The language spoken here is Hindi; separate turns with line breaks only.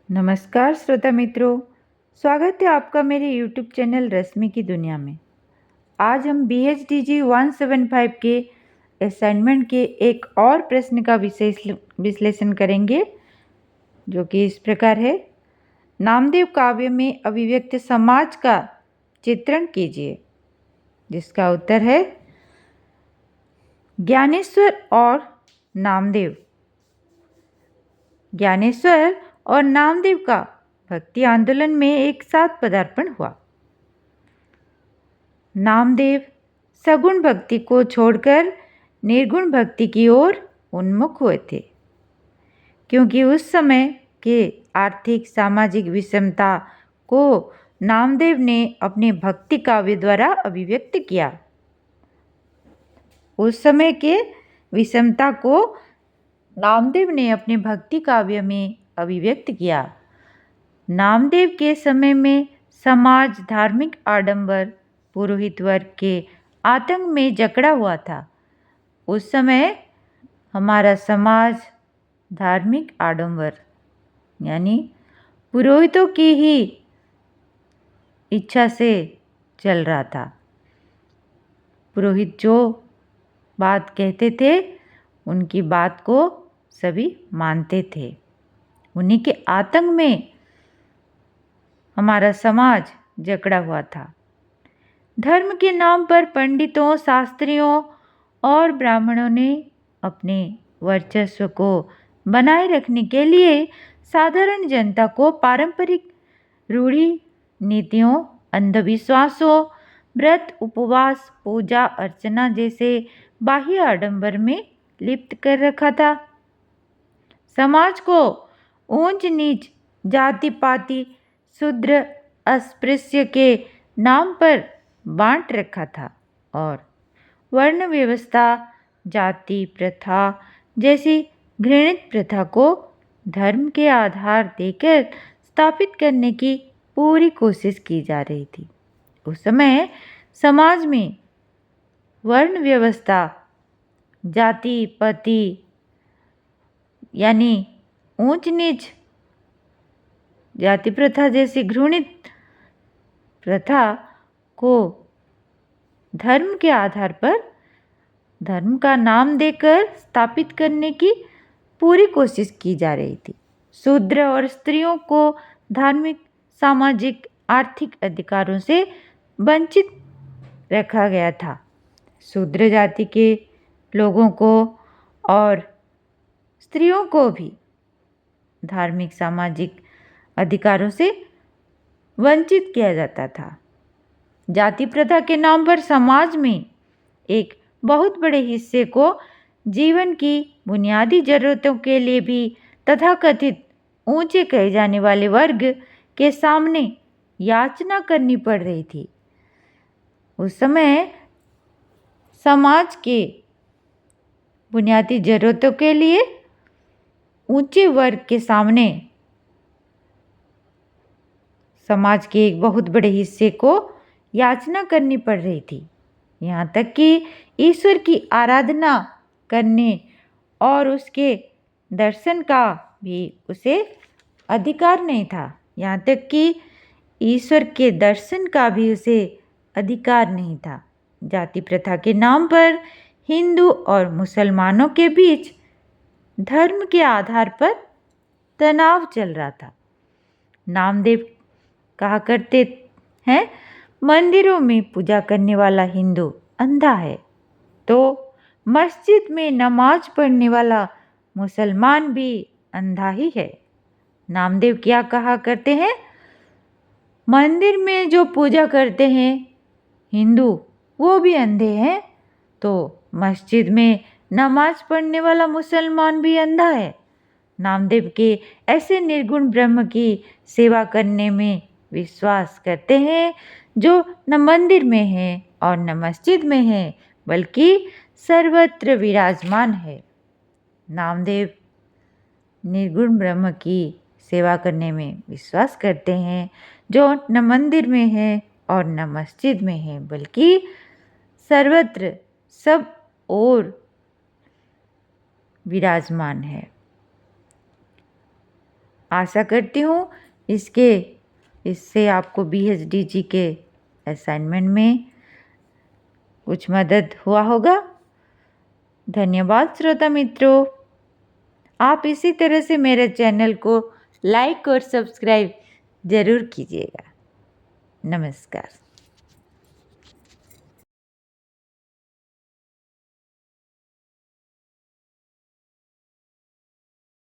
नमस्कार श्रोता मित्रों, स्वागत है आपका मेरे YouTube चैनल रश्मि की दुनिया में। आज हम BHDG 175 के असाइनमेंट के एक और प्रश्न का विश्लेषण करेंगे, जो कि इस प्रकार है। नामदेव काव्य में अभिव्यक्त समाज का चित्रण कीजिए। जिसका उत्तर है ज्ञानेश्वर और नामदेव। ज्ञानेश्वर और नामदेव का भक्ति आंदोलन में एक साथ पदार्पण हुआ। नामदेव सगुण भक्ति को छोड़कर निर्गुण भक्ति की ओर उन्मुख हुए थे, क्योंकि उस समय के आर्थिक सामाजिक विषमता को नामदेव ने अपने भक्ति काव्य द्वारा अभिव्यक्त किया। उस समय के विषमता को नामदेव ने अपने भक्ति काव्य में अभिव्यक्त किया। नामदेव के समय में समाज धार्मिक आडंबर पुरोहित वर्ग के आतंक में जकड़ा हुआ था। उस समय हमारा समाज धार्मिक आडंबर यानी पुरोहितों की ही इच्छा से चल रहा था। पुरोहित जो बात कहते थे उनकी बात को सभी मानते थे। उन्हीं के आतंक में हमारा समाज जकड़ा हुआ था। धर्म के नाम पर पंडितों, शास्त्रियों और ब्राह्मणों ने अपने वर्चस्व को बनाए रखने के लिए साधारण जनता को पारंपरिक रूढ़ि नीतियों, अंधविश्वासों, व्रत, उपवास, पूजा अर्चना जैसे बाह्य आडंबर में लिप्त कर रखा था। समाज को ऊंच नीच, जाति पाति, शूद्र अस्पृश्य के नाम पर बांट रखा था और वर्ण व्यवस्था, जाति प्रथा जैसी घृणित प्रथा को धर्म के आधार देकर स्थापित करने की पूरी कोशिश की जा रही थी। उस समय समाज में वर्ण व्यवस्था, जाति पाति यानी ऊंच नीच, जाति प्रथा जैसी घृणित प्रथा को धर्म के आधार पर धर्म का नाम देकर स्थापित करने की पूरी कोशिश की जा रही थी। शूद्र और स्त्रियों को धार्मिक, सामाजिक, आर्थिक अधिकारों से वंचित रखा गया था। शूद्र जाति के लोगों को और स्त्रियों को भी धार्मिक, सामाजिक अधिकारों से वंचित किया जाता था। जाति प्रथा के नाम पर समाज में एक बहुत बड़े हिस्से को जीवन की बुनियादी जरूरतों के लिए भी तथाकथित ऊंचे कहे जाने वाले वर्ग के सामने याचना करनी पड़ रही थी। उस समय समाज के बुनियादी जरूरतों के लिए ऊंचे वर्ग के सामने समाज के एक बहुत बड़े हिस्से को याचना करनी पड़ रही थी। यहाँ तक कि ईश्वर की आराधना करने और उसके दर्शन का भी उसे अधिकार नहीं था। यहाँ तक कि ईश्वर के दर्शन का भी उसे अधिकार नहीं था। जाति प्रथा के नाम पर हिंदू और मुसलमानों के बीच धर्म के आधार पर तनाव चल रहा था। नामदेव कहा करते हैं, मंदिरों में पूजा करने वाला हिंदू अंधा है तो मस्जिद में नमाज पढ़ने वाला मुसलमान भी अंधा ही है। नामदेव क्या कहा करते हैं, मंदिर में जो पूजा करते हैं हिंदू वो भी अंधे हैं तो मस्जिद में नमाज पढ़ने वाला मुसलमान भी अंधा है। नामदेव के ऐसे निर्गुण ब्रह्म की सेवा करने में विश्वास करते हैं जो न मंदिर में है और न मस्जिद में है बल्कि सर्वत्र विराजमान है। नामदेव निर्गुण ब्रह्म की सेवा करने में विश्वास करते हैं जो न मंदिर में है और न मस्जिद में है बल्कि सर्वत्र सब ओर विराजमान है। आशा करती हूँ इससे आपको BHDG के असाइनमेंट में कुछ मदद हुआ होगा। धन्यवाद श्रोता मित्रों। आप इसी तरह से मेरे चैनल को लाइक और सब्सक्राइब ज़रूर कीजिएगा। नमस्कार।